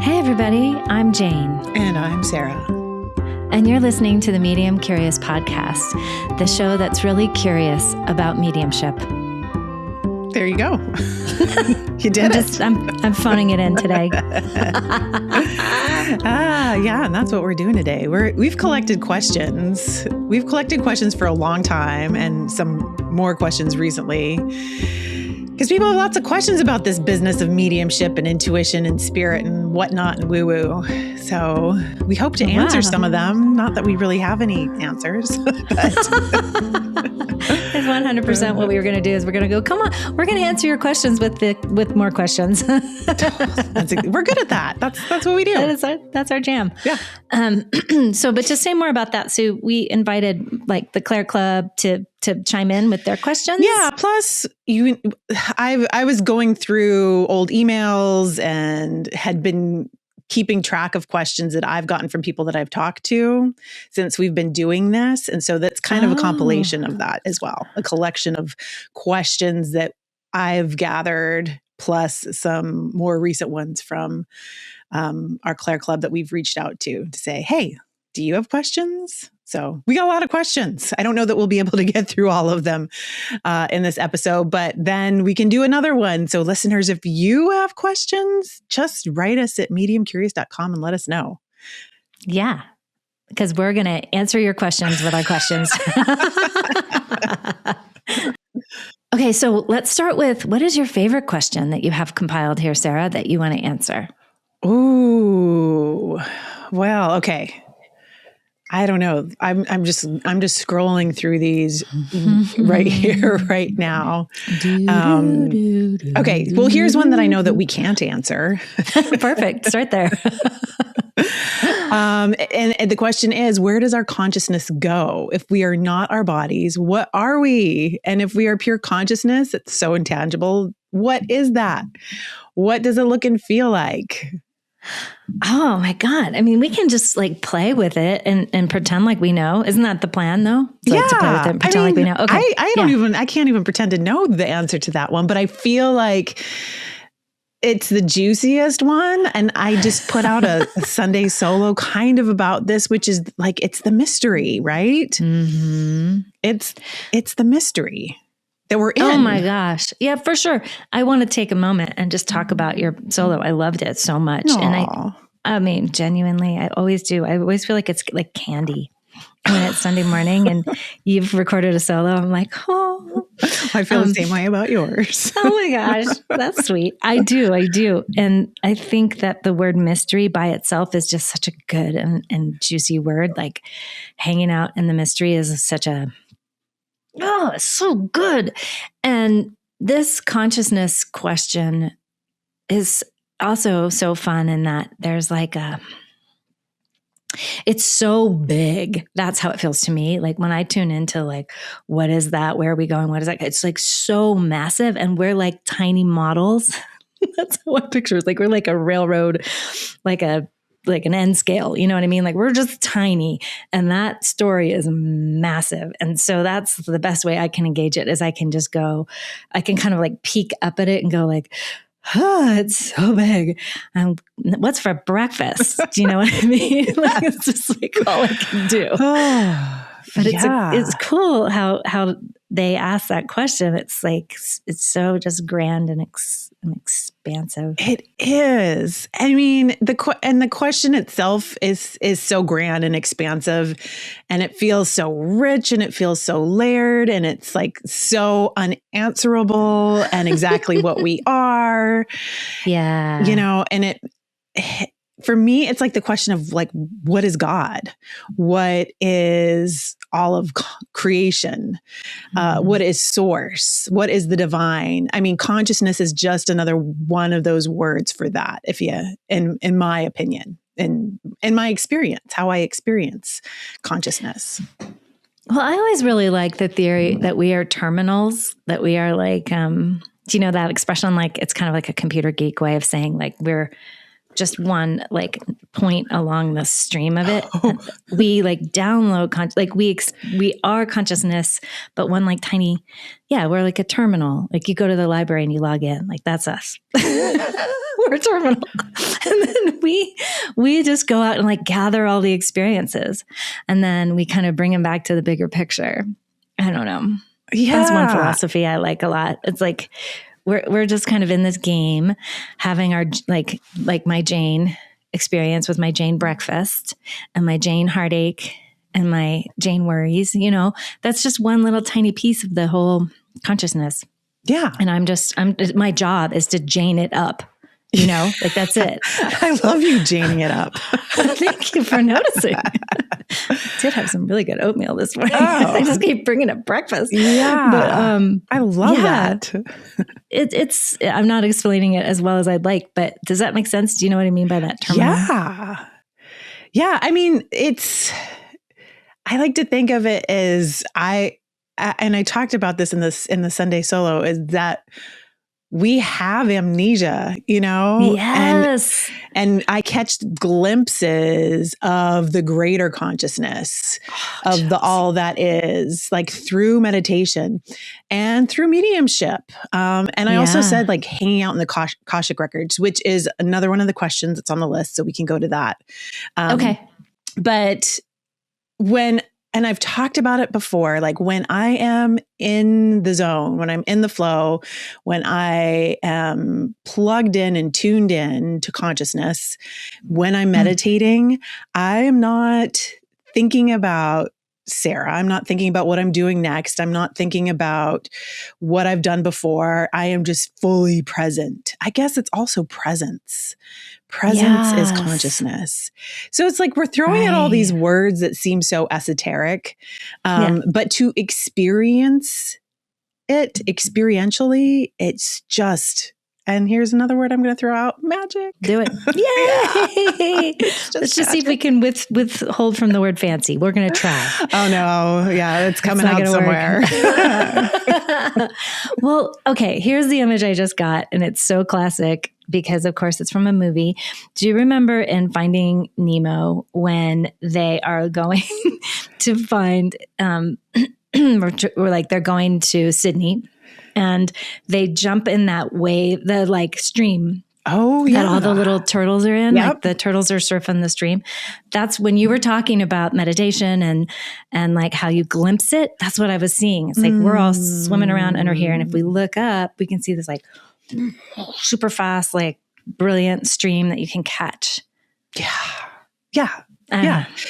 Hey everybody, I'm Jane. And I'm Sarah. And you're listening to the Medium Curious podcast, the show that's really curious about mediumship. There you go. You did it. I'm phoning it in today. Yeah, and that's what we're doing today. We've collected questions. We've collected questions for a long time and some more questions recently. Because people have lots of questions about this business of mediumship and intuition and spirit and whatnot and woo-woo. So we hope to answer some of them. Not that we really have any answers. That's 100% what we were going to do is we're going to go, come on, we're going to answer your questions with more questions. We're good at that. That's what we do. That's our jam. Yeah. But to say more about that, Sue, we invited like the Claire Club to chime in with their questions. Yeah. Plus, I was going through old emails and had been keeping track of questions that I've gotten from people that I've talked to since we've been doing this. And so that's kind of a compilation of that as well. A collection of questions that I've gathered, plus some more recent ones from our Claire Club that we've reached out to say, hey, do you have questions? So we got a lot of questions. I don't know that we'll be able to get through all of them in this episode, but then we can do another one. So listeners, if you have questions, just write us at mediumcurious.com and let us know. Yeah, because we're going to answer your questions with our questions. Okay, so let's start with, what is your favorite question that you have compiled here, Sarah, that you want to answer? Ooh, well, okay. I don't know. I'm just scrolling through these right here, right now. Okay. Well, here's one that I know that we can't answer. Perfect. Start there. And the question is, where does our consciousness go? If we are not our bodies, what are we? And if we are pure consciousness, it's so intangible. What is that? What does it look and feel like? Oh my God. I mean, we can just like play with it and pretend like we know. Isn't that the plan though? Yeah. To play with it and pretend like we know. Okay. I can't even pretend to know the answer to that one, but I feel like it's the juiciest one. And I just put out a Sunday solo kind of about this, which is like, it's the mystery, right? Mm-hmm. It's the mystery that we're in. Oh my gosh. Yeah, for sure. I want to take a moment and just talk about your solo. I loved it so much. Aww. And I mean, genuinely, I always do. I always feel like it's like candy when it's Sunday morning and you've recorded a solo. I'm like, oh. I feel the same way about yours. Oh my gosh. That's sweet. I do. And I think that the word mystery by itself is just such a good and juicy word. Like hanging out in the mystery is such a, oh, it's so good. And this consciousness question is also so fun in that there's like it's so big. That's how it feels to me. Like when I tune into like, what is that? Where are we going? What is that? It's like so massive and we're like tiny models. That's how I picture it. Like we're like a railroad, like an end scale, you know what I mean? Like we're just tiny and that story is massive. And so that's the best way I can engage it is I can kind of like peek up at it and go like, oh, it's so big. What's for breakfast? Do you know what I mean? Like it's just like all I can do. But it's cool how they ask that question. It's like, it's so just grand and expansive. It is. I mean, the question itself is so grand and expansive and it feels so rich and it feels so layered and it's like so unanswerable and exactly what we are. Yeah. You know, and for me, it's like the question of like, what is God? What is all of creation? What is source? What is the divine? I mean, consciousness is just another one of those words for that. In my opinion, in my experience, how I experience consciousness. Well, I always really like the theory that we are terminals, that we are like, do you know that expression? Like, it's kind of like a computer geek way of saying like, we're just one like point along the stream of it. We like download, we are consciousness, but one like tiny, we're like a terminal. Like you go to the library and you log in, like that's us. We're a terminal. And then we just go out and like gather all the experiences. And then we kind of bring them back to the bigger picture. I don't know. Yeah. That's one philosophy I like a lot. It's like, we're just kind of in this game, having our like my Jane experience with my Jane breakfast and my Jane heartache and my Jane worries. You know, that's just one little tiny piece of the whole consciousness. Yeah, and my job is to Jane it up. You know, like that's it. I love you Janing it up. Thank you for noticing. I did have some really good oatmeal this morning. I just keep bringing up breakfast. Yeah, but I love that. It's. I'm not explaining it as well as I'd like, but does that make sense? Do you know what I mean by that term? Yeah. I mean, I like to think of it as and I talked about this in the Sunday solo, is that we have amnesia, you know? Yes. And I catch glimpses of the greater consciousness of the all that is, like through meditation and through mediumship. And I also said like hanging out in the Akashic Records, which is another one of the questions that's on the list. So we can go to that. Okay. But and I've talked about it before, like when I am in the zone, when I'm in the flow, when I am plugged in and tuned in to consciousness, when I'm meditating, I am not thinking about Sarah. I'm not thinking about what I'm doing next. I'm not thinking about what I've done before. I am just fully present. I guess it's also presence. Presence is consciousness. So it's like we're throwing out all these words that seem so esoteric, but to experience it experientially, it's just, and here's another word I'm going to throw out, magic. Do it. Yay! Let's just see if we can withhold from the word fancy. We're going to try. Oh no. Yeah, it's coming out somewhere. Well, okay, here's the image I just got, and it's so classic because of course it's from a movie. Do you remember in Finding Nemo when they are going to find, or like they're going to Sydney and they jump in that wave, the like stream. Oh yeah. That all the little turtles are in, like the turtles are surfing the stream. That's when you were talking about meditation and like how you glimpse it. That's what I was seeing. It's like we're all swimming around under here. And if we look up, we can see this like super fast, like brilliant stream that you can catch. Yeah.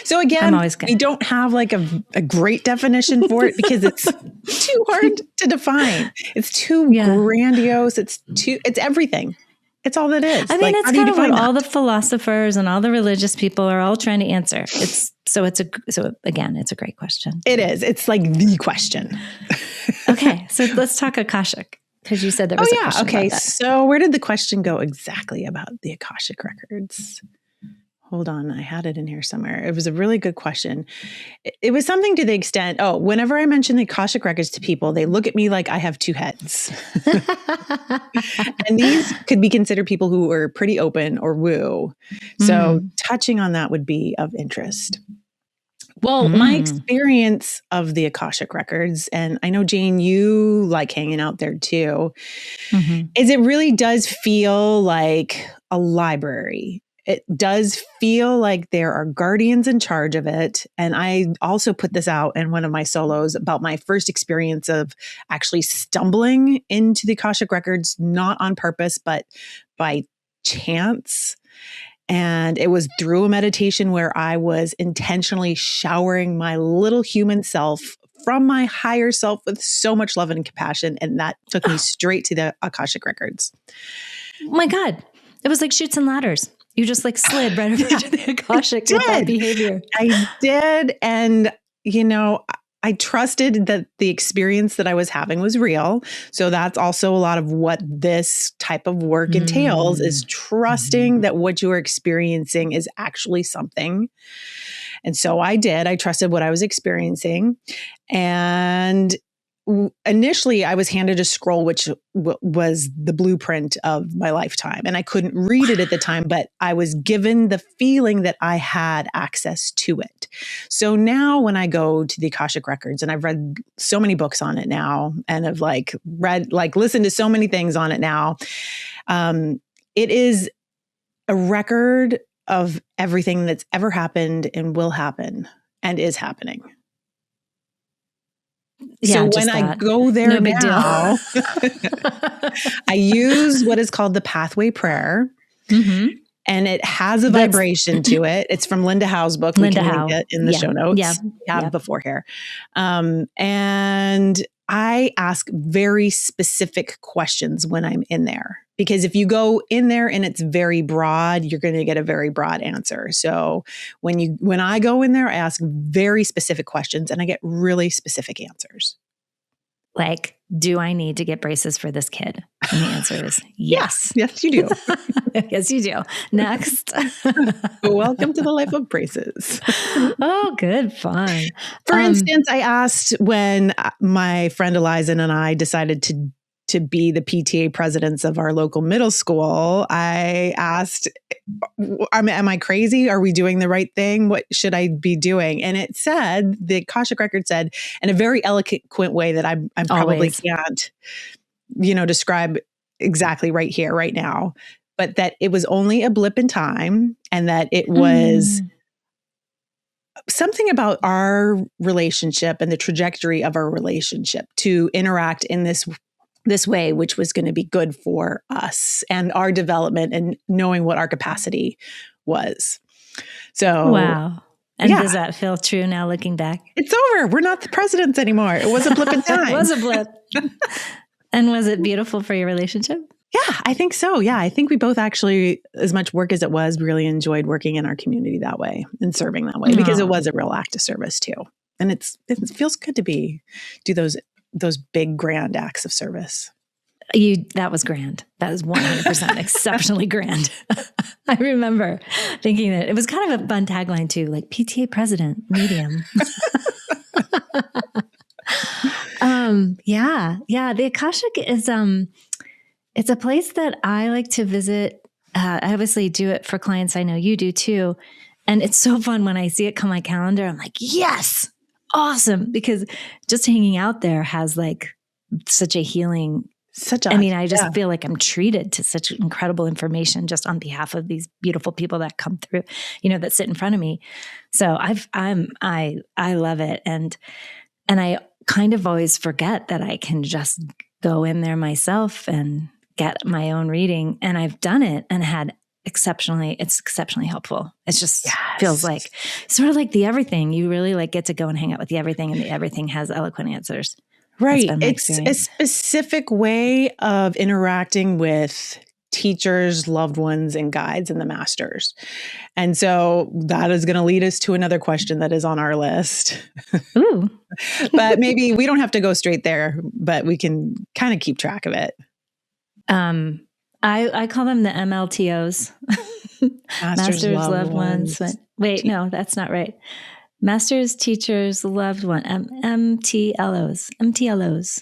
So again, we don't have like a great definition for it because it's too hard to define. It's too grandiose. It's everything. It's all that is. I mean, it's kind of what all the philosophers and all the religious people are all trying to answer. So again, it's a great question. It is. It's like the question. Okay. So let's talk Akashic. Because you said there was a question about that. So where did the question go exactly about the Akashic Records? Hold on. I had it in here somewhere. It was a really good question. It was something to the extent, whenever I mention the Akashic Records to people, they look at me like I have two heads. And these could be considered people who are pretty open or woo. So touching on that would be of interest. Well, my experience of the Akashic Records, and I know, Jane, you like hanging out there too, is it really does feel like a library. It does feel like there are guardians in charge of it. And I also put this out in one of my solos about my first experience of actually stumbling into the Akashic Records, not on purpose, but by chance. And it was through a meditation where I was intentionally showering my little human self from my higher self with so much love and compassion. And that took me straight to the Akashic Records. Oh my God. It was like Chutes and Ladders. You just like slid right over to the Akashic with that behavior. I did. And, I trusted that the experience that I was having was real. So that's also a lot of what this type of work entails, is trusting that what you are experiencing is actually something. And so I did. I trusted what I was experiencing. And initially I was handed a scroll, which was the blueprint of my lifetime. And I couldn't read it at the time, but I was given the feeling that I had access to it. So now when I go to the Akashic Records, and I've read so many books on it now, and have listened to so many things on it now, it is a record of everything that's ever happened and will happen and is happening. Yeah, so when I go there now, I use what is called the pathway prayer. Mm-hmm. And it has a vibration to it. It's from Linda Howe's book. Linda we can Howe. link it in the show notes. Yeah. We have before here. And I ask very specific questions when I'm in there. Because if you go in there and it's very broad, you're going to get a very broad answer. So when I go in there, I ask very specific questions and I get really specific answers. Like, do I need to get braces for this kid? And the answer is yes. Yes, you do. Yes, you do. Next. Welcome to the life of braces. Oh, good fun. For instance, I asked when my friend Eliza and I decided to be the PTA presidents of our local middle school, I asked, am I crazy? Are we doing the right thing? What should I be doing? And it said, the Akashic Record said, in a very eloquent way that I probably can't, describe exactly right here, right now, but that it was only a blip in time and that it was something about our relationship and the trajectory of our relationship to interact in this way, which was going to be good for us and our development and knowing what our capacity was. So, wow. And does that feel true now looking back? It's over. We're not the presidents anymore. It was a blip in time. It was a blip. And was it beautiful for your relationship? Yeah, I think so. Yeah, I think we both actually, as much work as it was, really enjoyed working in our community that way and serving that way because it was a real act of service too. And it feels good to do those big, grand acts of service. That was grand. That was 100% exceptionally grand. I remember thinking that it was kind of a fun tagline too, like PTA president, medium. Yeah. The Akashic is, it's a place that I like to visit. I obviously do it for clients. I know you do too. And it's so fun when I see it come on my calendar. I'm like, yes, awesome. Because just hanging out there has like such a healing. I just feel like I'm treated to such incredible information just on behalf of these beautiful people that come through, that sit in front of me. So I love it. And I kind of always forget that I can just go in there myself and get my own reading. And I've done it and it's exceptionally helpful. It just feels like sort of like the everything. You really like get to go and hang out with the everything, and the everything has eloquent answers. Right. It's a specific way of interacting with teachers, loved ones, and guides and the masters. And so that is going to lead us to another question that is on our list. Ooh. But maybe we don't have to go straight there, but we can kind of keep track of it. I call them the MLTOs. Masters, loved ones. Wait, no, that's not right. Masters, teachers, loved one. MTLOs.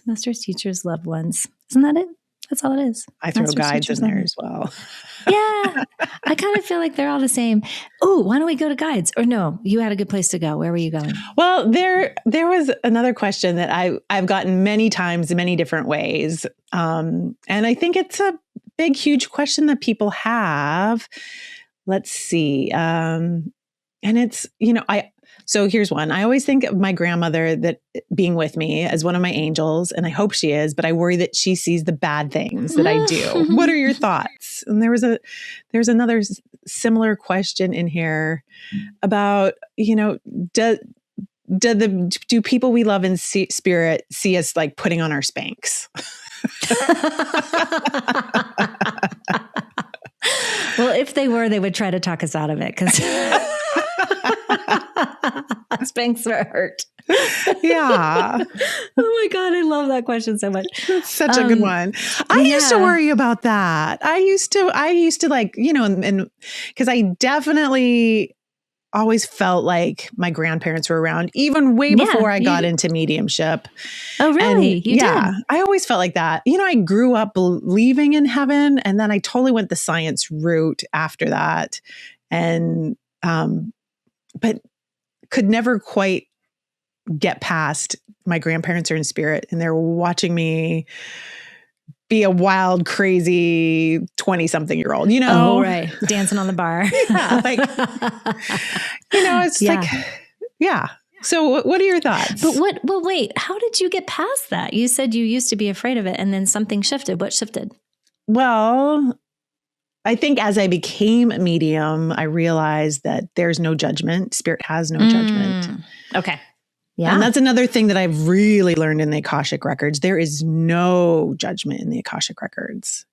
Masters, teachers, loved ones. Isn't that it? That's all it is. I throw guides in there as well. Yeah. I kind of feel like they're all the same. Oh, why don't we go to guides? Or no, you had a good place to go. Where were you going? Well, there was another question that I've gotten many times in many different ways. And I think it's a big, huge question that people have. Let's see. And it's, so here's one. I always think of my grandmother that being with me as one of my angels, and I hope she is, but I worry that she sees the bad things that I do. What are your thoughts? And there's another similar question in here about, do people we love in spirit see us like putting on our Spanx? Well, if they were, they would try to talk us out of it because Spanx hurt. Yeah. Oh my God, I love that question so much. That's such a good one. I used to worry about that. I used to like, and because I definitely always felt like my grandparents were around, even way before I got into mediumship. Oh, really? And I always felt like that. I grew up believing in heaven, and then I totally went the science route after that. And, but could never quite get past my grandparents are in spirit, and they're watching me be a wild, crazy 20-something-year-old, Oh, right. Dancing on the bar. Yeah. It's like, yeah. So what are your thoughts? But wait, how did you get past that? You said you used to be afraid of it and then something shifted. What shifted? Well, I think as I became a medium, I realized that there's no judgment. Spirit has no judgment. Okay. Yeah. And that's another thing that I've really learned in the Akashic Records. There is no judgment in the Akashic Records.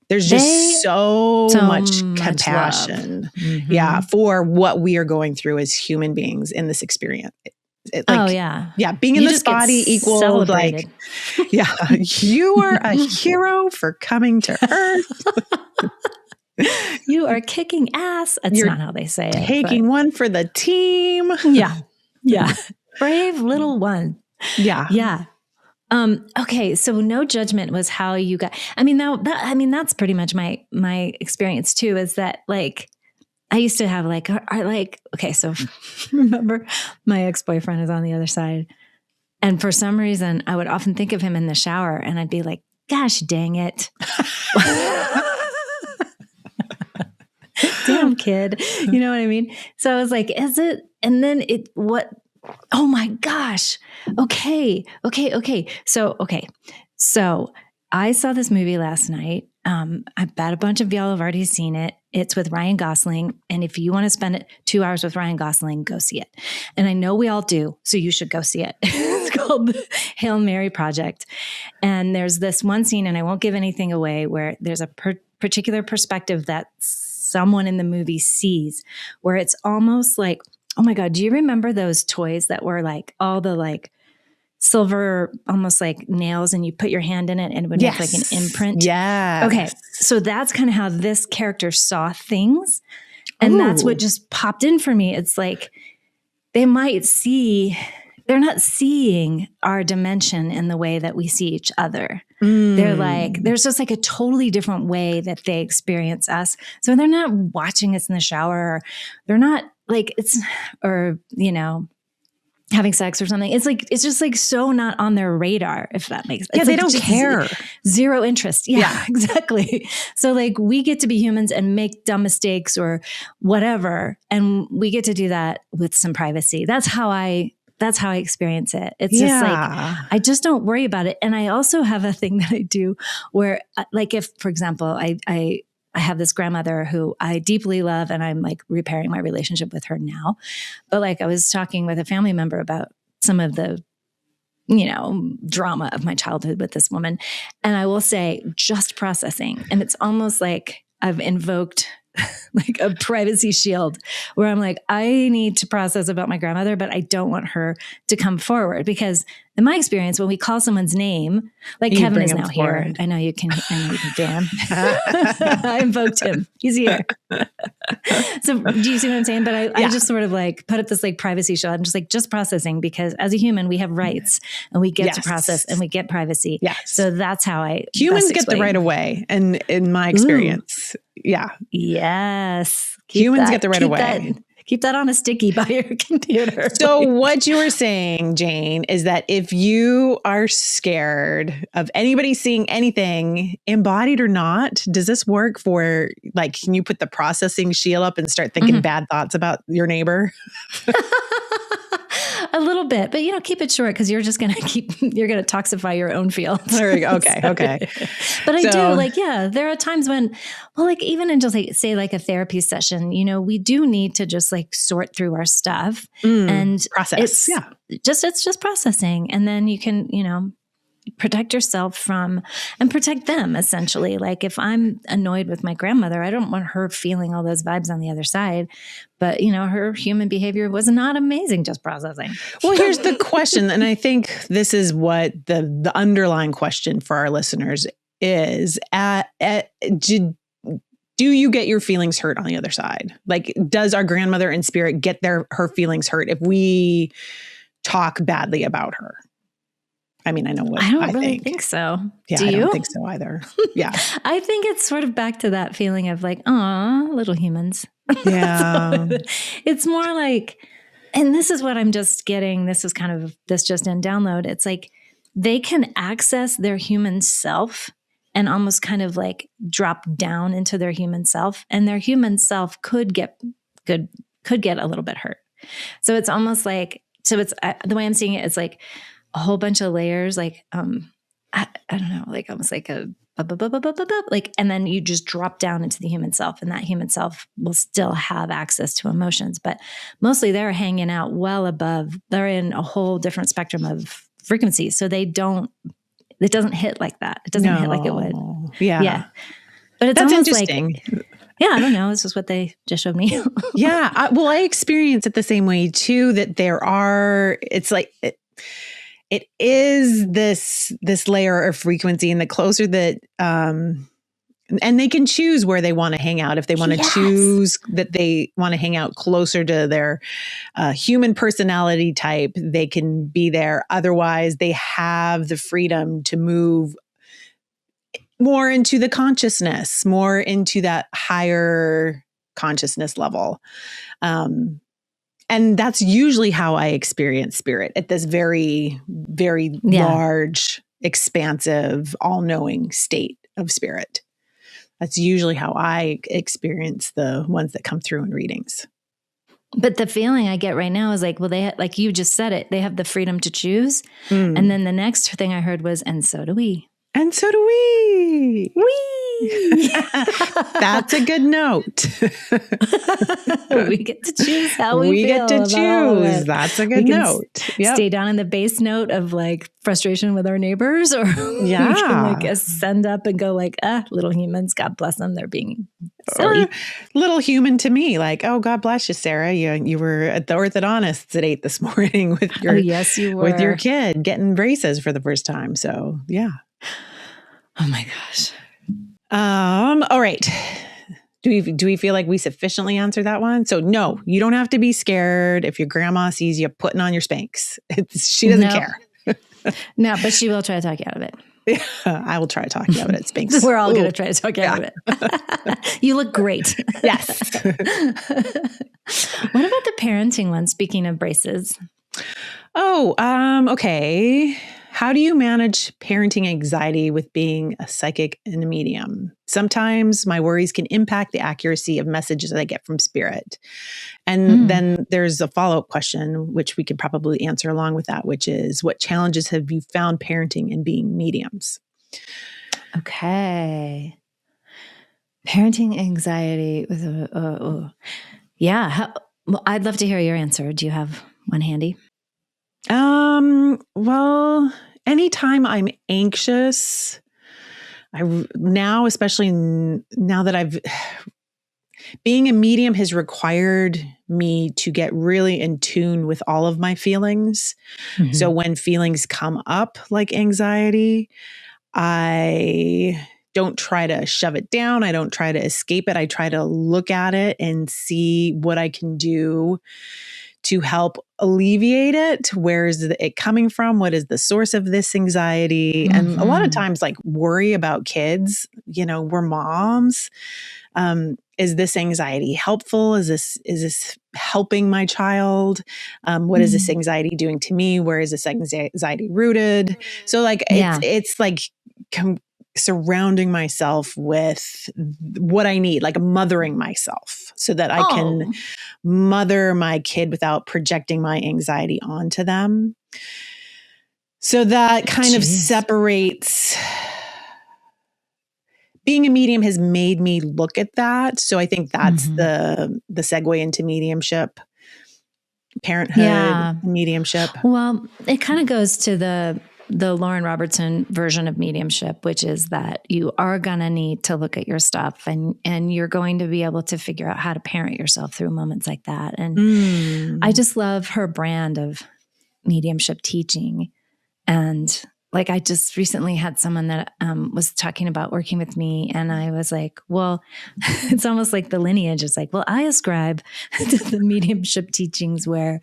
There's just so much compassion. For what we are going through as human beings in this experience. Yeah. Being in this body equals celebrated. You are a hero for coming to Earth. You are kicking ass. That's not how they say it. Taking one for the team. Yeah. Brave little one. Yeah. Okay. So no judgment was how you got, that's pretty much my experience too, is that I used to have so remember my ex-boyfriend is on the other side. And for some reason I would often think of him in the shower and I'd be like, gosh, dang it. Damn kid. You know what I mean? So I was like, is it? And then oh my gosh. Okay. So I saw this movie last night. I bet a bunch of y'all have already seen it. It's with Ryan Gosling. And if you want to spend 2 hours with Ryan Gosling, go see it. And I know we all do, so you should go see it. It's called the Hail Mary Project. And there's this one scene, and I won't give anything away, where there's a particular perspective that someone in the movie sees, where it's almost like, oh my God, do you remember those toys that were all the silver, almost like nails, and you put your hand in it and it would make an imprint? Yeah. Okay. So that's kind of how this character saw things. And that's what just popped in for me. It's like, they're not seeing our dimension in the way that we see each other. They're there's just a totally different way that they experience us. So they're not watching us in the shower, or they're not having sex or something. It's just so not on their radar, if that makes sense. Yeah, they don't care. Zero interest. Yeah, exactly. So we get to be humans and make dumb mistakes or whatever. And we get to do that with some privacy. That's how I experience it. It's just I just don't worry about it. And I also have a thing that I do where if, for example, I have this grandmother who I deeply love, and I'm repairing my relationship with her now. But I was talking with a family member about some of the, drama of my childhood with this woman. And I will say, just processing. And it's almost like I've invoked a privacy shield where I'm I need to process about my grandmother, but I don't want her to come forward, because in my experience, when we call someone's name, Kevin is now here. I know you can damn. I invoked him. He's here. So do you see what I'm saying? But I just sort of put up this privacy shield. I'm just processing, because as a human, we have rights and we get to process and we get privacy. Yes. So that's how humans get the right of way. And in my experience, yes. Humans get the right of way. Keep that on a sticky by your computer. So what you were saying, Jane, is that if you are scared of anybody seeing anything, embodied or not, does this work for can you put the processing shield up and start thinking bad thoughts about your neighbor? A little bit, but keep it short, because you're just going to you're going to toxify your own field. There we go. Okay. But I do there are times when, even in just say a therapy session, we do need to just sort through our stuff and process. It's just processing. And then you can, protect yourself from and protect them, essentially. If I'm annoyed with my grandmother, I don't want her feeling all those vibes on the other side. But, her human behavior was not amazing, just processing. Well, here's the question. And I think this is what the underlying question for our listeners is. Do do you get your feelings hurt on the other side? Like, does our grandmother in spirit get her feelings hurt if we talk badly about her? I mean, I know what I don't really think so. Yeah, Do I you? don't think so either. Yeah. I think it's sort of back to that feeling of like, aw, little humans. Yeah. It's more like, and this is what I'm just getting. This is kind of this just in download. It's like they can access their human self and almost kind of like drop down into their human self, and their human self could get a little bit hurt. So it's almost like, it's the way I'm seeing it, it's like a whole bunch of layers, like I don't know, like almost like a like, and then you just drop down into the human self, and that human self will still have access to emotions, but mostly they're hanging out well above. They're in a whole different spectrum of frequencies, so it doesn't hit like that. It doesn't hit like it would. Yeah. But it's That's almost interesting. Like, yeah, I don't know. This is what they just showed me. Yeah. I experience it the same way too, that it's like, it is this layer of frequency, and the closer that, and they can choose where they want to hang out. If they want to choose that they want to hang out closer to their human personality type, they can be there. Otherwise, they have the freedom to move more into the consciousness, more into that higher consciousness level. And that's usually how I experience spirit, at this very, very large, expansive, all-knowing state of spirit. That's usually how I experience the ones that come through in readings. But the feeling I get right now is like, well, like you just said it, they have the freedom to choose. And then the next thing I heard was, and so do we. And so do we. That's a good note. We get to choose how we feel. We get to choose. That's a good note. Yep. Stay down in the base note of like frustration with our neighbors, or we can like ascend up and go like, little humans, God bless them. They're being silly. Little human to me, like, oh, God bless you, Sarah. You were at the orthodontist at 8 this morning with your, yes, you were. With your kid getting braces for the first time. So yeah. Oh my gosh. All right. Do we feel like we sufficiently answered that one? So no, you don't have to be scared if your grandma sees you putting on your Spanx. She doesn't care. No, but she will try to talk you out of it. I will try to talk you out of it, Spanx. We're all going to try to talk you out of it. You look great. Yes. What about the parenting one? Speaking of braces. Oh, okay. How do you manage parenting anxiety with being a psychic and a medium? Sometimes my worries can impact the accuracy of messages that I get from spirit. And then there's a follow-up question, which we could probably answer along with that, which is, what challenges have you found parenting and being mediums? Okay. Parenting anxiety with well, I'd love to hear your answer. Do you have one handy? Well, anytime I'm anxious, especially now that being a medium has required me to get really in tune with all of my feelings. Mm-hmm. So when feelings come up like anxiety, I don't try to shove it down. I don't try to escape it. I try to look at it and see what I can do to help alleviate it. Where is it coming from? What is the source of this anxiety? Mm-hmm. And a lot of times, like, worry about kids, we're moms. Is this anxiety helpful? Is this helping my child? What is this anxiety doing to me? Where is this anxiety rooted? So like, it's like surrounding myself with what I need, like mothering myself so that I can mother my kid without projecting my anxiety onto them. So that kind of separates. Being a medium has made me look at that. So I think that's the segue into mediumship, parenthood, mediumship. Well, it kind of goes to the Lauren Robertson version of mediumship, which is that you are going to need to look at your stuff and you're going to be able to figure out how to parent yourself through moments like that. And I just love her brand of mediumship teaching. And like I just recently had someone that was talking about working with me, and I was like, well, it's almost like the lineage is like, well, I ascribe to the mediumship teachings where,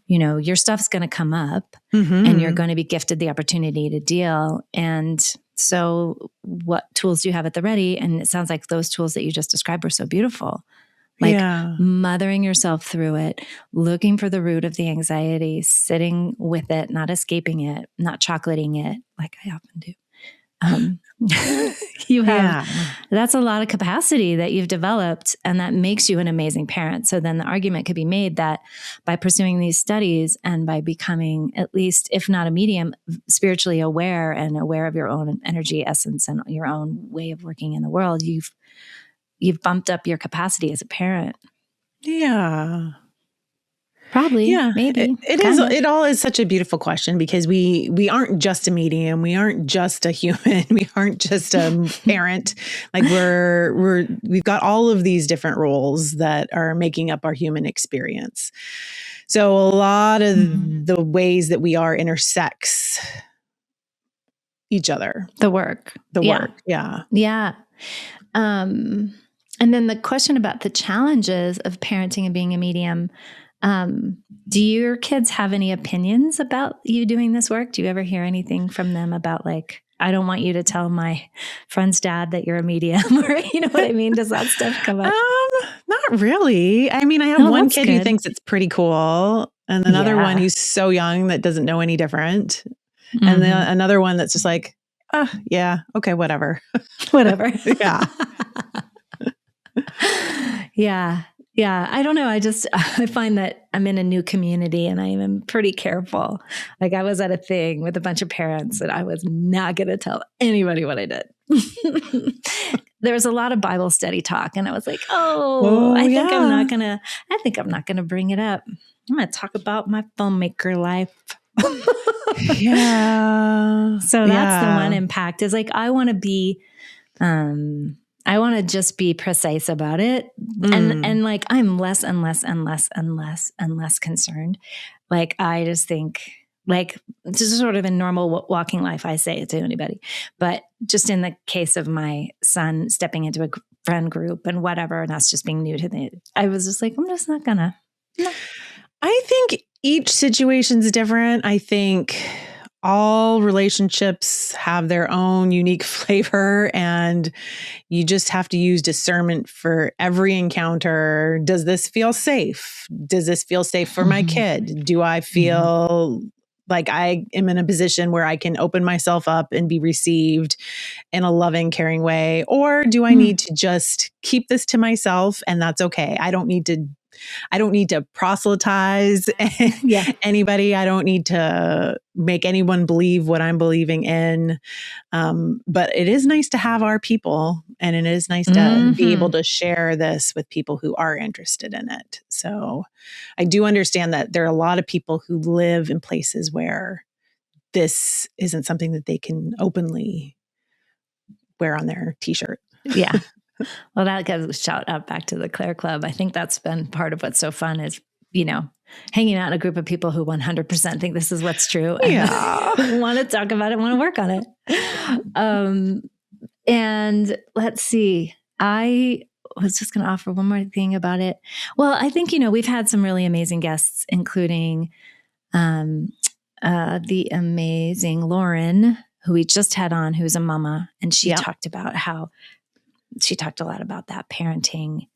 you know, your stuff's going to come up and you're going to be gifted the opportunity to deal. And so what tools do you have at the ready? And it sounds like those tools that you just described were so beautiful. Like mothering yourself through it, looking for the root of the anxiety, sitting with it, not escaping it, not chocolating it like I often do. You have, that's a lot of capacity that you've developed, and that makes you an amazing parent. So then the argument could be made that by pursuing these studies and by becoming, at least, if not a medium, spiritually aware and aware of your own energy essence and your own way of working in the world, you've bumped up your capacity as a parent. Yeah. Probably. Yeah. Maybe. It all is such a beautiful question, because we aren't just a medium. We aren't just a human. We aren't just a parent. Like we've got all of these different roles that are making up our human experience. So a lot of the ways that we are intersects each other. The work. Yeah. Yeah. And then the question about the challenges of parenting and being a medium, do your kids have any opinions about you doing this work? Do you ever hear anything from them about like, I don't want you to tell my friend's dad that you're a medium, or you know what I mean? Does that stuff come up? Not really. I mean, I have one kid who thinks it's pretty cool, and another one who's so young that doesn't know any different. And then another one that's just like, yeah, okay, whatever. Whatever. Yeah. Yeah. I don't know. I find that I'm in a new community and I am pretty careful. Like I was at a thing with a bunch of parents and I was not going to tell anybody what I did. There was a lot of Bible study talk and I was like, I think I'm not going to bring it up. I'm going to talk about my filmmaker life. Yeah. So that's the one impact is like, I want to just be precise about it. And like, I'm less and less and less and less and less concerned. Like, I just think like, just sort of in normal walking life, I say it to anybody, but just in the case of my son stepping into a friend group and whatever, and that's just being new to me, I was just like, I'm just not gonna. No. I think each situation's different. I think all relationships have their own unique flavor, and you just have to use discernment for every encounter. Does this feel safe? Does this feel safe for my kid? Do I feel like I am in a position where I can open myself up and be received in a loving, caring way? Or do I need to just keep this to myself and that's okay? I don't need to proselytize anybody. I don't need to make anyone believe what I'm believing in. But it is nice to have our people, and it is nice to be able to share this with people who are interested in it. So I do understand that there are a lot of people who live in places where this isn't something that they can openly wear on their t-shirt. Yeah. Well, that gives a shout out back to the Claire Club. I think that's been part of what's so fun is, hanging out in a group of people who 100% think this is what's true and want to talk about it, want to work on it. And let's see, I was just going to offer one more thing about it. Well, I think, we've had some really amazing guests, including the amazing Lauren, who we just had on, who's a mama. And she talked about how she talked a lot about that parenting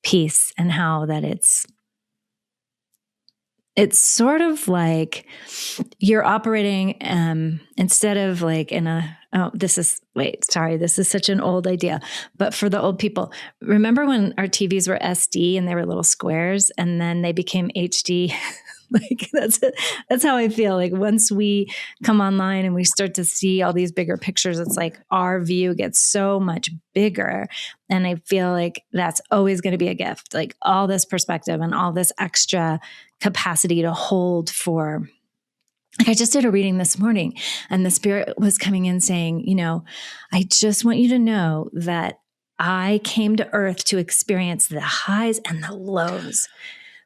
piece and how that it's sort of like you're operating instead of like in a, this is such an old idea, but for the old people, remember when our TVs were SD and they were little squares and then they became HD? Like that's how I feel. Like once we come online and we start to see all these bigger pictures, it's like our view gets so much bigger. And I feel like that's always going to be a gift. Like all this perspective and all this extra capacity to hold for. Like I just did a reading this morning and the spirit was coming in saying, I just want you to know that I came to earth to experience the highs and the lows.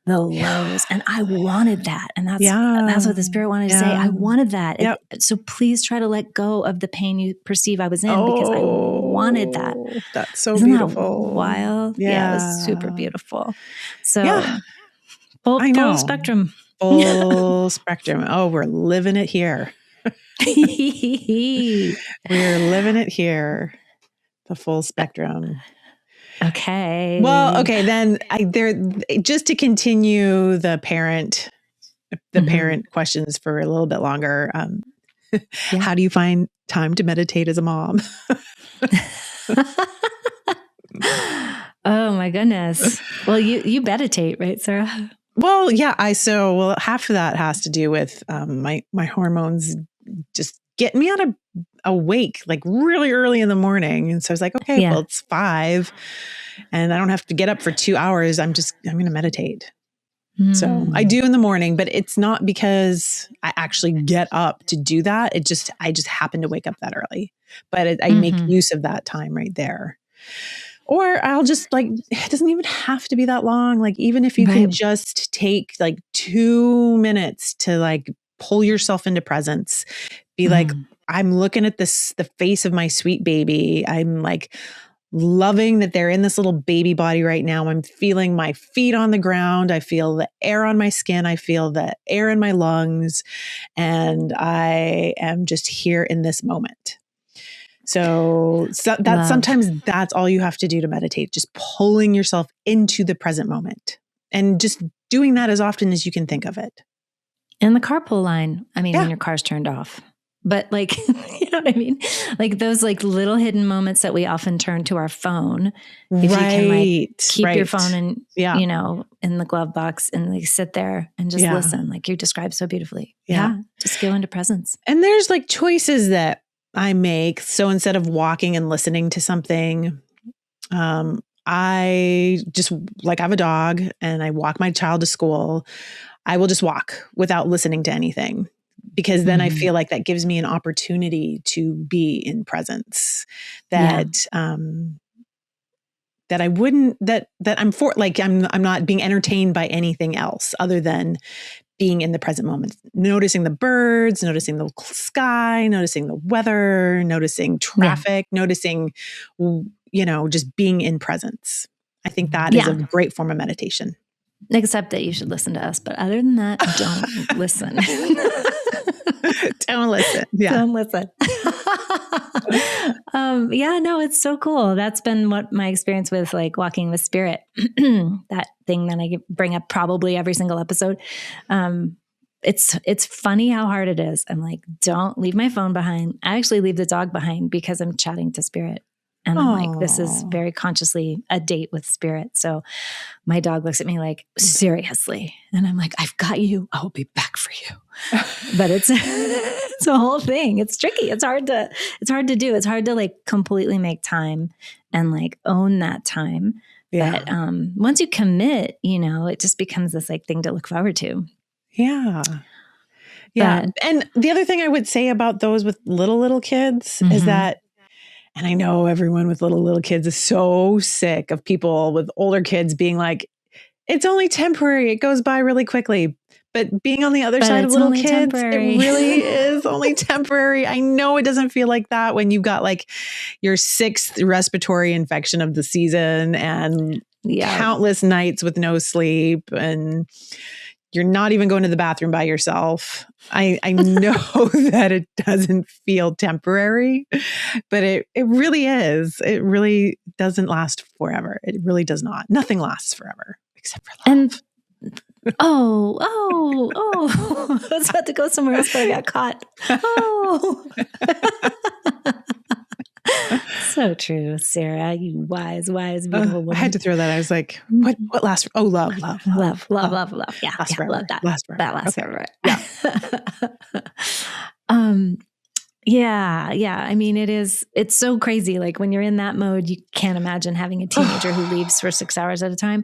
the lows. And I wanted that. And that's what the spirit wanted to say. I wanted that. Yep. So please try to let go of the pain you perceive I was in, because I wanted that. That's so Isn't beautiful. That wild? Yeah, it was super beautiful. So full spectrum. Full spectrum. Oh, we're living it here. We're living it here. The full spectrum. Okay. Well, okay. Then just to continue the parent questions for a little bit longer. How do you find time to meditate as a mom? Oh my goodness. Well, you meditate, right, Sarah? Well, yeah. Half of that has to do with my hormones just getting me awake like really early in the morning. And so I was like, okay, well, it's 5 and I don't have to get up for 2 hours. I'm going to meditate. So I do in the morning, but it's not because I actually get up to do that. I just happen to wake up that early, but I make use of that time right there. Or I'll just it doesn't even have to be that long. Like, even if you can just take like 2 minutes to pull yourself into presence, be like, I'm looking at the face of my sweet baby. I'm loving that they're in this little baby body right now. I'm feeling my feet on the ground. I feel the air on my skin. I feel the air in my lungs. And I am just here in this moment. So sometimes that's all you have to do to meditate, just pulling yourself into the present moment and just doing that as often as you can think of it. In the carpool line, when your car's turned off. But you know what I mean? Those little hidden moments that we often turn to our phone. If you can keep your phone and, in the glove box and sit there and just listen, like you described so beautifully. Yeah. Just go into presence. And there's choices that I make. So instead of walking and listening to something, I just I have a dog and I walk my child to school. I will just walk without listening to anything, because then I feel like that gives me an opportunity to be in presence that I wouldn't, that I'm for, I'm not being entertained by anything else other than being in the present moment, noticing the birds, noticing the sky, noticing the weather, noticing traffic, noticing, just being in presence. I think that is a great form of meditation. Except that you should listen to us. But other than that, don't listen. Don't listen. Yeah. Don't listen. It's so cool. That's been what my experience with walking with spirit, that thing that I bring up probably every single episode. It's funny how hard it is. I'm don't leave my phone behind. I actually leave the dog behind because I'm chatting to spirit. And I'm this is very consciously a date with spirit. So my dog looks at me seriously. And I'm I've got you. I will be back for you. But it's a whole thing. It's tricky. It's hard to do. It's hard to completely make time and own that time. Yeah. But once you commit, it just becomes this thing to look forward to. Yeah. Yeah. And the other thing I would say about those with little kids is that, and I know everyone with little kids is so sick of people with older kids being it's only temporary. It goes by really quickly. But being on the other side of little kids, temporary. It really is only temporary. I know it doesn't feel like that when you've got your 6th respiratory infection of the season and countless nights with no sleep, and you're not even going to the bathroom by yourself. I know that it doesn't feel temporary, but it really is. It really doesn't last forever. It really does not. Nothing lasts forever except for love. And I was about to go somewhere else, but I got caught. So true, Sarah. You wise, beautiful woman. I had to throw that. I was what lasts? Oh, love. Yeah, lasts forever. Love that. Lasts forever. That lasts forever. Yeah. It's so crazy. When you're in that mode, you can't imagine having a teenager who leaves for 6 hours at a time,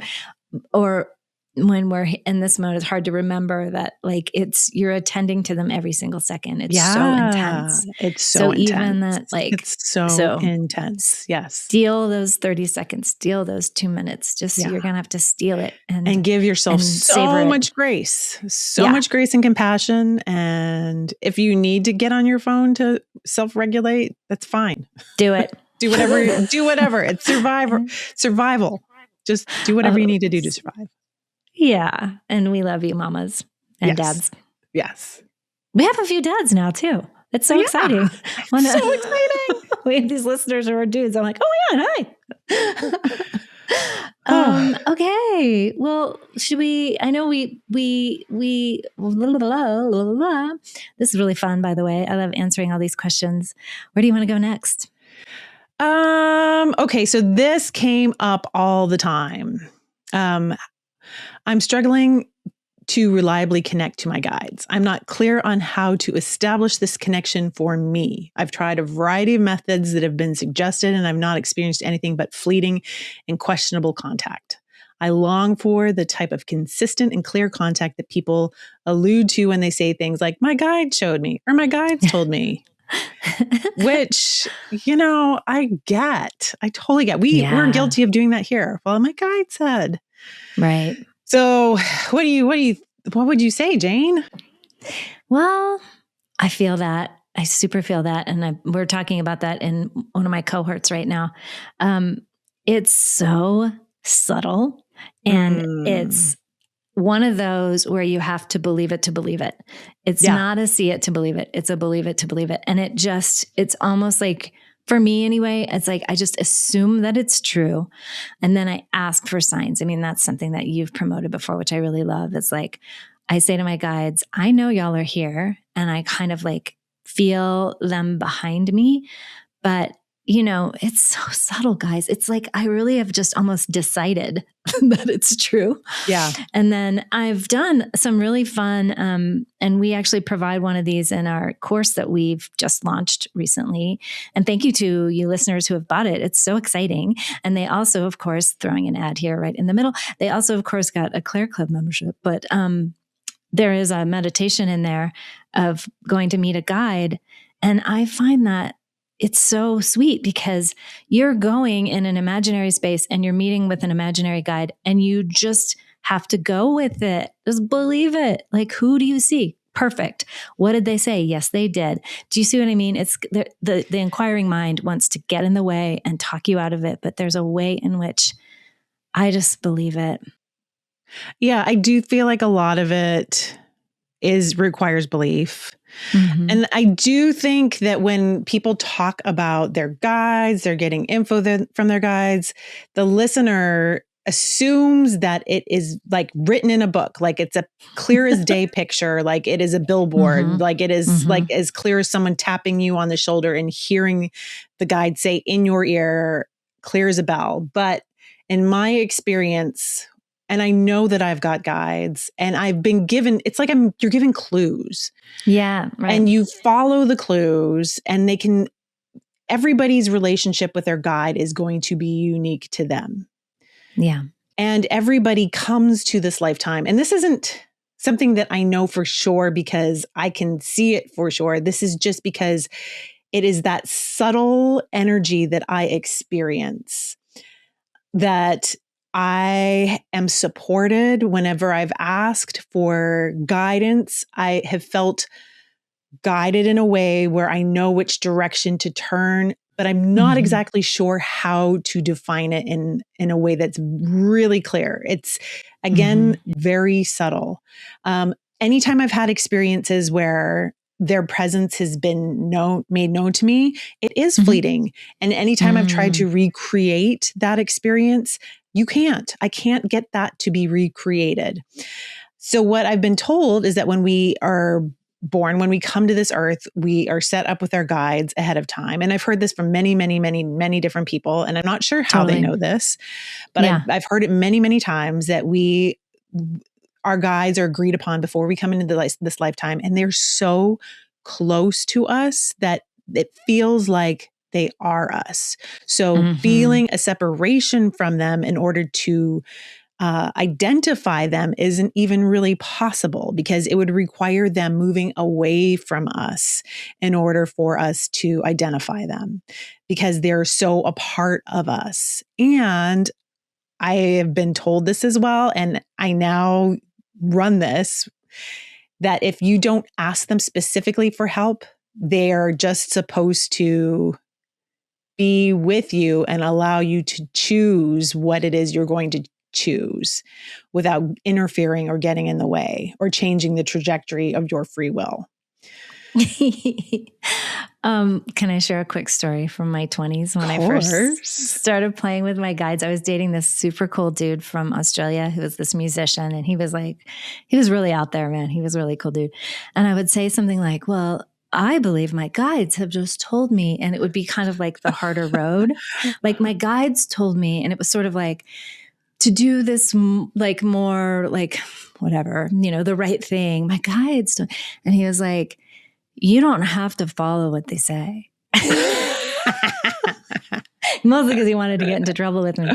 or when we're in this mode, it's hard to remember that like you're attending to them every single second. It's so intense. It's so intense. Even that, like, it's so intense. Yes. Steal those 30 seconds, steal those 2 minutes. Just you're going to have to steal it and give yourself so much grace, much grace and compassion. And if you need to get on your phone to self-regulate, that's fine. Do it. do whatever. It's survival. Just do whatever you need to do to survive. Yeah. And we love you, mamas and dads. Yes. We have a few dads now too. It's so exciting. It's so exciting. We have these listeners who are dudes. I'm like, oh my God, hi. Okay. Well, should we, I know we, blah, blah, blah, blah. This is really fun, by the way. I love answering all these questions. Where do you want to go next? Okay. So this came up all the time. I'm struggling to reliably connect to my guides. I'm not clear on how to establish this connection for me. I've tried a variety of methods that have been suggested, and I've not experienced anything but fleeting and questionable contact. I long for the type of consistent and clear contact that people allude to when they say things like, my guide showed me, or my guides told me. Which, I totally get. We're guilty of doing that here. Well, my guide said. Right. So what would you say, Jane? Well, I feel that. I super feel that. And we're talking about that in one of my cohorts right now. It's so subtle, and it's one of those where you have to believe it to believe it. It's not a see it to believe it. It's a believe it to believe it. And it's almost like, for me anyway, it's like, I just assume that it's true. And then I ask for signs. I mean, that's something that you've promoted before, which I really love. It's like, I say to my guides, I know y'all are here, and I kind of like feel them behind me, but it's so subtle, guys. It's like, I really have just almost decided that it's true. Yeah. And then I've done some really fun, and we actually provide one of these in our course that we've just launched recently. And thank you to you listeners who have bought it. It's so exciting. And they also, of course, throwing an ad here right in the middle, they also, of course, got a Claire Club membership, but there is a meditation in there of going to meet a guide. And I find that it's so sweet because you're going in an imaginary space and you're meeting with an imaginary guide, and you just have to go with it. Just believe it. Like, who do you see? Perfect. What did they say? Yes, they did. Do you see what I mean? It's the inquiring mind wants to get in the way and talk you out of it, but there's a way in which I just believe it. Yeah, I do feel like a lot of it requires belief. Mm-hmm. And I do think that when people talk about their guides, they're getting info from their guides, the listener assumes that it is like written in a book, like it's a clear as day picture, like it is a billboard, like it is like as clear as someone tapping you on the shoulder and hearing the guide say in your ear, clear as a bell. But in my experience, and I know that I've got guides, and I've been given, it's like you're given clues. Yeah. Right. And you follow the clues, and everybody's relationship with their guide is going to be unique to them. Yeah. And everybody comes to this lifetime. And this isn't something that I know for sure because I can see it for sure. This is just because it is that subtle energy that I experience, that I am supported whenever I've asked for guidance. I have felt guided in a way where I know which direction to turn, but I'm not exactly sure how to define it in a way that's really clear. It's, again, very subtle. Anytime I've had experiences where their presence has been made known to me, it is fleeting. And anytime I've tried to recreate that experience, I can't get that to be recreated. So what I've been told is that when we are born, when we come to this earth, we are set up with our guides ahead of time. And I've heard this from many, many, many, many different people. And I'm not sure how they know this, but I've heard it many, many times that our guides are agreed upon before we come into this lifetime. And they're so close to us that it feels like they are us. So feeling a separation from them in order to identify them isn't even really possible, because it would require them moving away from us in order for us to identify them, because they're so a part of us. And I have been told this as well, and I now run this, that if you don't ask them specifically for help, they're just supposed to be with you and allow you to choose what it is you're going to choose without interfering or getting in the way or changing the trajectory of your free will. Can I share a quick story from my 20s when I first started playing with my guides? I was dating this super cool dude from Australia who was this musician, and he was really out there, man. He was a really cool dude. And I would say something like, well, I believe my guides have just told me, and it would be kind of like the harder road. Like my guides told me, and it was sort of like, to do this, like more like whatever, the right thing. My guides, and he was like, you don't have to follow what they say. Mostly because he wanted to get into trouble with me.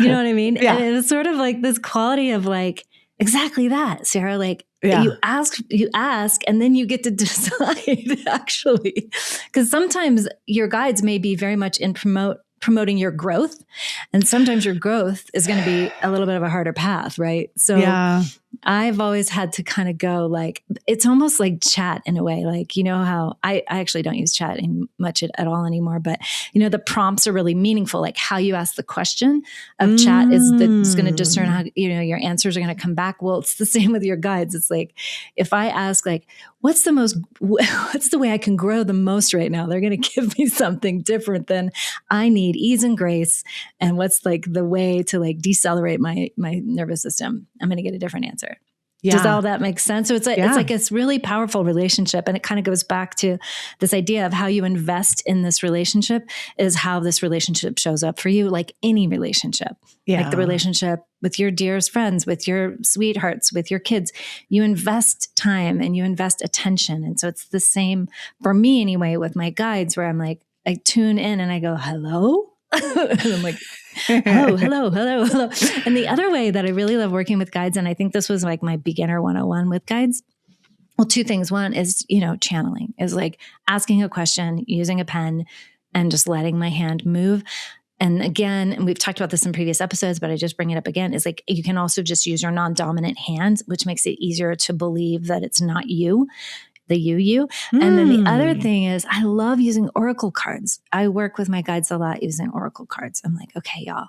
You know what I mean? Yeah. And it was sort of like this quality of like, exactly that, Sarah. Like you ask, and then you get to decide actually. Because sometimes your guides may be very much in promoting your growth. And sometimes your growth is going to be a little bit of a harder path, right? So I've always had to kind of go like, it's almost like chat in a way. Like, how I actually don't use chat much at all anymore, but the prompts are really meaningful. Like how you ask the question of chat is going to discern how, your answers are going to come back. Well, it's the same with your guides. It's like, if I ask like, what's the way I can grow the most right now? They're going to give me something different than I need ease and grace. And what's like the way to like decelerate my nervous system? I'm going to get a different answer. Yeah. Does all that make sense? So it's like it's really powerful relationship. And it kind of goes back to this idea of how you invest in this relationship is how this relationship shows up for you, like any relationship. Yeah. Like the relationship with your dearest friends, with your sweethearts, with your kids. You invest time and you invest attention. And so it's the same for me anyway with my guides, where I'm like, I tune in and I go, hello? And I'm like, hello. And the other way that I really love working with guides, and I think this was like my beginner 101 with guides. Well, two things. One is, channeling is like asking a question, using a pen, and just letting my hand move. And again, and we've talked about this in previous episodes, but I just bring it up again, is like, you can also just use your non-dominant hand, which makes it easier to believe that it's not you. The you. And then the other thing is I love using oracle cards. I work with my guides a lot using oracle cards. I'm like, okay, y'all,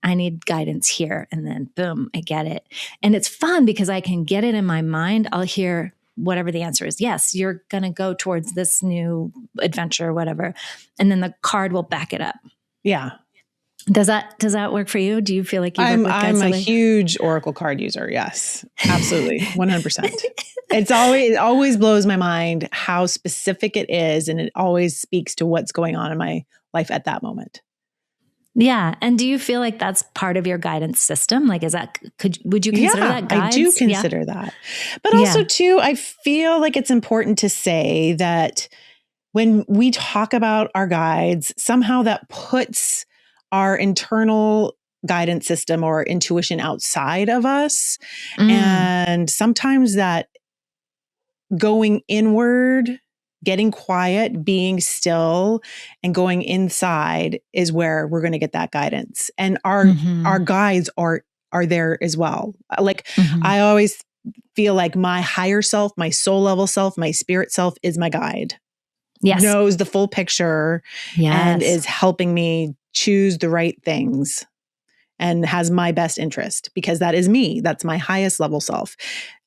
I need guidance here. And then boom, I get it. And it's fun because I can get it in my mind. I'll hear whatever the answer is. Yes, you're going to go towards this new adventure or whatever. And then the card will back it up. Yeah. Does that work for you? Do you feel like you work with guides? I'm a huge oracle card user. Yes, absolutely. 100%. It always blows my mind how specific it is. And it always speaks to what's going on in my life at that moment. Yeah. And do you feel like that's part of your guidance system? Like, would you consider that guides? I do consider that. But also too, I feel like it's important to say that when we talk about our guides, somehow that puts our internal guidance system or intuition outside of us. And sometimes that going inward, getting quiet, being still, and going inside is where we're going to get that guidance. And our guides are there as well. Like I always feel like my higher self, my soul level self, my spirit self is my guide. Yes. Knows the full picture and is helping me choose the right things and has my best interest, because that is me. That's my highest level self.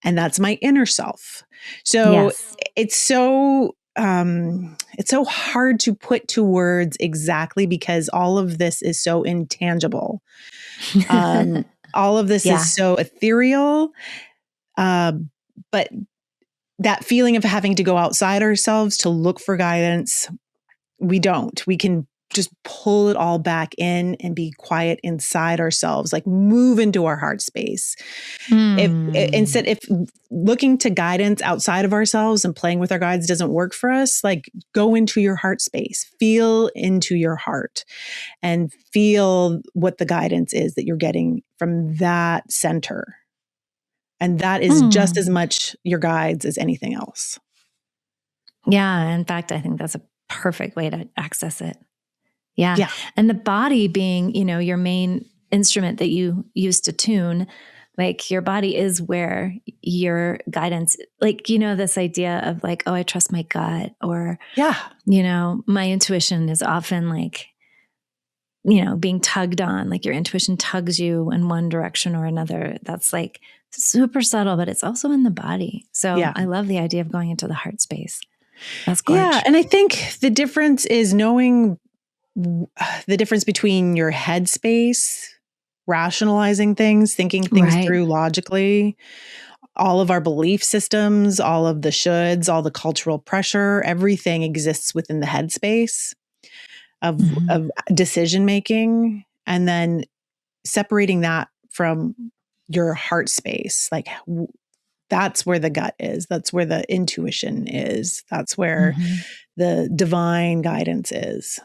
And that's my inner self. So it's so hard to put to words exactly, because all of this is so intangible. All of this is so ethereal. But that feeling of having to go outside ourselves to look for guidance, we don't. We can just pull it all back in and be quiet inside ourselves, like move into our heart space. If looking to guidance outside of ourselves and playing with our guides doesn't work for us, like go into your heart space, feel into your heart and feel what the guidance is that you're getting from that center. And that is just as much your guides as anything else. Yeah. In fact, I think that's a perfect way to access it. Yeah. And the body being, your main instrument that you use to tune, like your body is where your guidance, like, this idea of like, oh, I trust my gut, or, my intuition is often like, being tugged on, like your intuition tugs you in one direction or another. That's like super subtle, but it's also in the body. So I love the idea of going into the heart space. That's gorgeous. Yeah. And I think the difference is knowing the difference between your head space, rationalizing things, thinking things through logically, all of our belief systems, all of the shoulds, all the cultural pressure, everything exists within the head space of decision making, and then separating that from your heart space. Like that's where the gut is. That's where the intuition is. That's where the divine guidance is.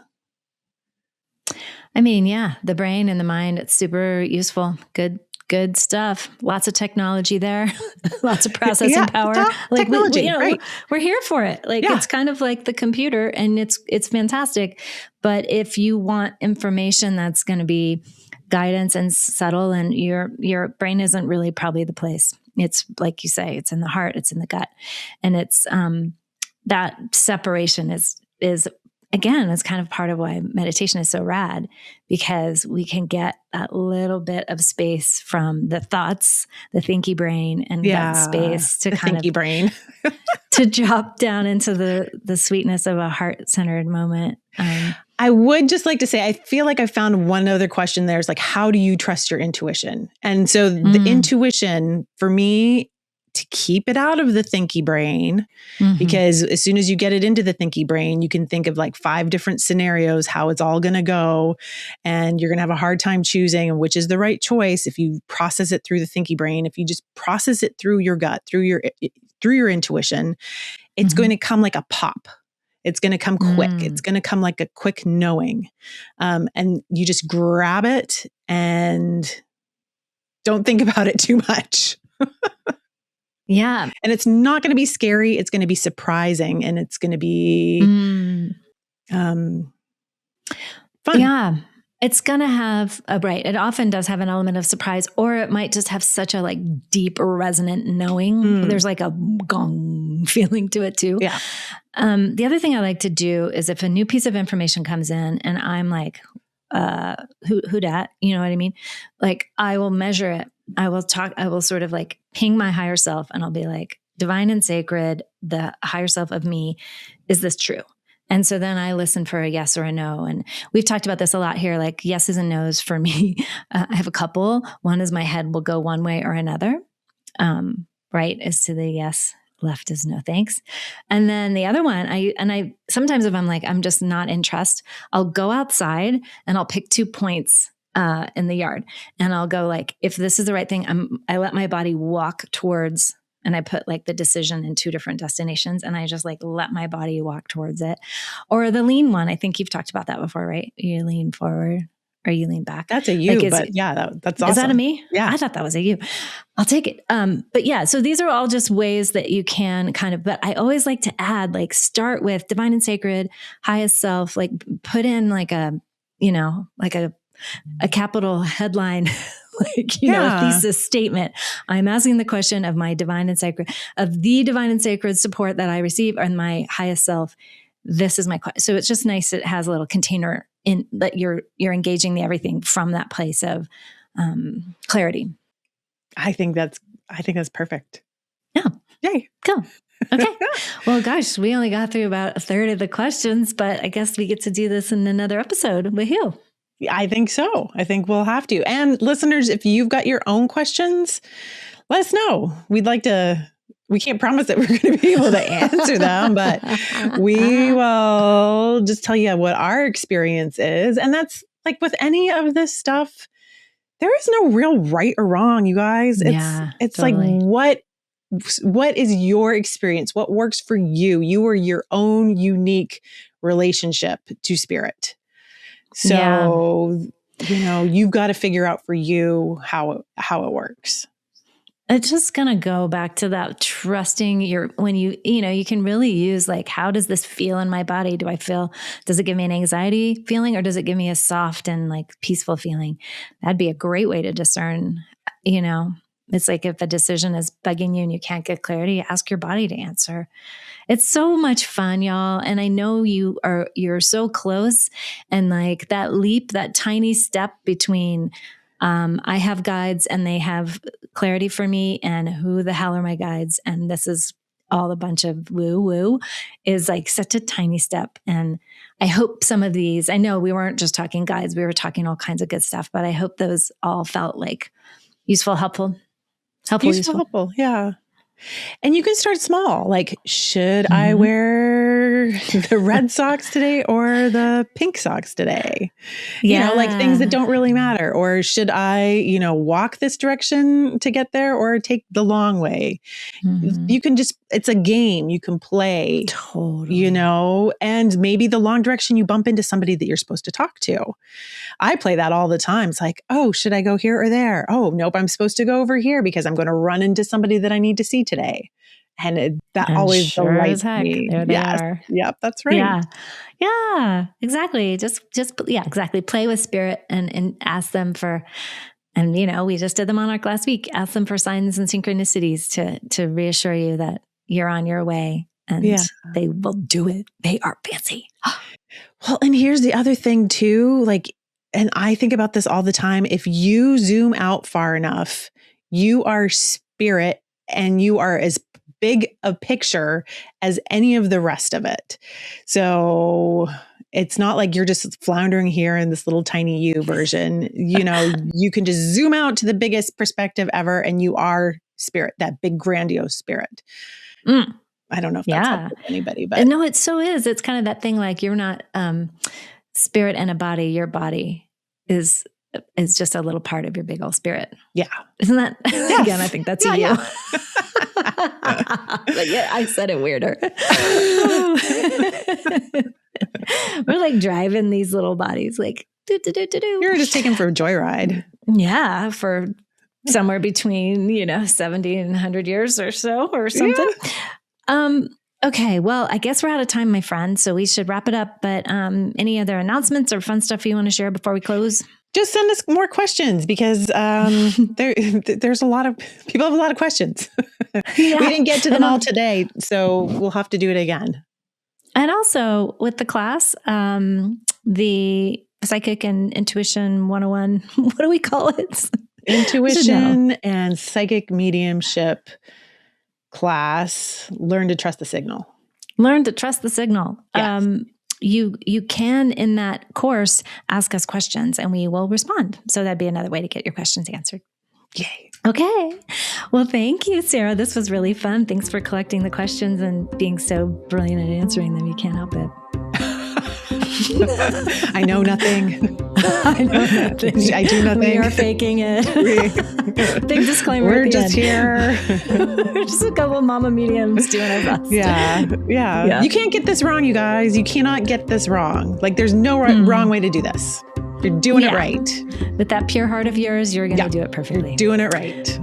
I mean, the brain and the mind, it's super useful. Good stuff. Lots of technology there. Lots of processing power. Like technology, we're here for it. Like it's kind of like the computer, and it's fantastic. But if you want information that's going to be guidance and subtle, and your brain isn't really probably the place. It's like you say, it's in the heart, it's in the gut. And it's that separation is again, it's kind of part of why meditation is so rad, because we can get that little bit of space from the thoughts, the thinky brain, and that space to kind thinky of brain to drop down into the sweetness of a heart-centered moment. I would just like to say, I feel like I found one other question there is like, how do you trust your intuition? And so the intuition for me, to keep it out of the thinky brain, because as soon as you get it into the thinky brain, you can think of like 5 different scenarios, how it's all going to go. And you're going to have a hard time choosing which is the right choice. If you process it through the thinky brain, if you just process it through your gut, through your intuition, it's going to come like a pop. It's going to come quick. It's going to come like a quick knowing. And you just grab it and don't think about it too much. Yeah. And it's not going to be scary. It's going to be surprising, and it's going to be fun. Yeah. It's going to have it often does have an element of surprise, or it might just have such a like deep resonant knowing. There's like a gong feeling to it too. Yeah. The other thing I like to do is if a new piece of information comes in and I'm like, who dat? You know what I mean? Like I will measure it. I will sort of like ping my higher self, and I'll be like, divine and sacred, the higher self of me, is this true? And so then I listen for a yes or a no. And we've talked about this a lot here, like yeses and nos for me. I have a couple. One is my head will go one way or another. Right is to the yes, left is no thanks. And then the other one, I sometimes if I'm like, I'm just not in trust, I'll go outside and I'll pick 2 points in the yard. And I'll go like, if this is the right thing, I let my body walk towards, and I put like the decision in 2 different destinations, and I just like let my body walk towards it. Or the lean one, I think you've talked about that before, right? You lean forward or you lean back. That's a you, like, but that's awesome. Is that a me? Yeah. I thought that was a you. I'll take it. But yeah, so these are all just ways that you can kind of, but I always like to add, like start with divine and sacred, highest self, like put in like a capital headline, like, thesis statement. I'm asking the question of my divine and sacred, of the divine and sacred support that I receive and my highest self. This is my question. So it's just nice. It has a little container in that you're engaging the everything from that place of clarity. I think that's perfect. Yeah. Yay. Cool. Okay. Well, gosh, we only got through about a third of the questions, but I guess we get to do this in another episode with you. I think so. I think we'll have to. And listeners, if you've got your own questions, let us know. We'd like to we can't promise that we're going to be able to answer them, but we will just tell you what our experience is. And that's like with any of this stuff, there is no real right or wrong, you guys. It's totally. like, what is your experience? What works for you? You are your own unique relationship to spirit. So, you've got to figure out for you how it works. It's just going to go back to that trusting when you can really use like, how does this feel in my body? Does it give me an anxiety feeling or does it give me a soft and like peaceful feeling? That'd be a great way to discern, It's like if a decision is bugging you and you can't get clarity, ask your body to answer. It's so much fun, y'all. And I know you're so close, and like that leap, that tiny step between I have guides and they have clarity for me, and who the hell are my guides? And this is all a bunch of woo woo, is like such a tiny step. And I hope some of these, I know we weren't just talking guides, we were talking all kinds of good stuff, but I hope those all felt like useful, helpful. Helpful. Yeah. And you can start small. Like, should I wear the red socks today or the pink socks today? Yeah. Like things that don't really matter. Or should I, walk this direction to get there or take the long way? You can it's a game you can play. Totally. And maybe the long direction you bump into somebody that you're supposed to talk to. I play that all the time. It's like, oh, should I go here or there? Oh, nope, I'm supposed to go over here because I'm going to run into somebody that I need to see today. And that always delights me. There they are. Yep, that's right. Yeah, exactly. Just exactly. Play with spirit and ask them for, and we just did the Monarch last week. Ask them for signs and synchronicities to reassure you that you're on your way, and they will do it. They are fancy. Well, and here's the other thing too, and I think about this all the time. If you zoom out far enough, you are spirit and you are as big a picture as any of the rest of it. So it's not like you're just floundering here in this little tiny you version. You can just zoom out to the biggest perspective ever and you are spirit, that big grandiose spirit. I don't know if that's helpful to anybody, but no, it so is. It's kind of that thing like you're not spirit and a body. Your body is just a little part of your big old spirit. Yeah. Isn't that? Yes. Again, I think that's you. Yeah. I said it weirder. We're like driving these little bodies like do. You're just taking for a joyride. Yeah. For somewhere between, 70 and 100 years or so or something. Yeah. Okay. Well, I guess we're out of time, my friend. So we should wrap it up. But any other announcements or fun stuff you want to share before we close? Just send us more questions because there's a lot of people have a lot of questions. We didn't get to them all today, so we'll have to do it again. And also with the class, the Psychic and Intuition 101, what do we call it? Intuition and Psychic Mediumship class. Learn to trust the signal. Learn to trust the signal. Yes. You can, in that course, ask us questions and we will respond. So that'd be another way to get your questions answered. Yay. Okay. Well, thank you, Sarah. This was really fun. Thanks for collecting the questions and being so brilliant at answering them. You can't help it. I know nothing. I know nothing. I do nothing. We are faking it. Big disclaimer. We're just here. We're just a couple of mama mediums doing our best. Yeah. You can't get this wrong, you guys. You cannot get this wrong. Like there's no wrong way to do this. You're doing it right. With that pure heart of yours, you're going to do it perfectly. You're doing it right.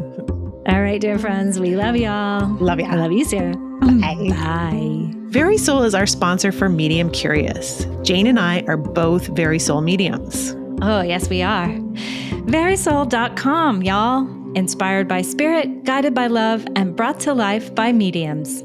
All right, dear friends. We love y'all. Love ya. I love you, Sarah. Bye. Bye. Very Soul is our sponsor for Medium Curious. Jane and I are both Very Soul mediums. Oh, yes, we are. Verysoul.com, y'all. Inspired by spirit, guided by love, and brought to life by mediums.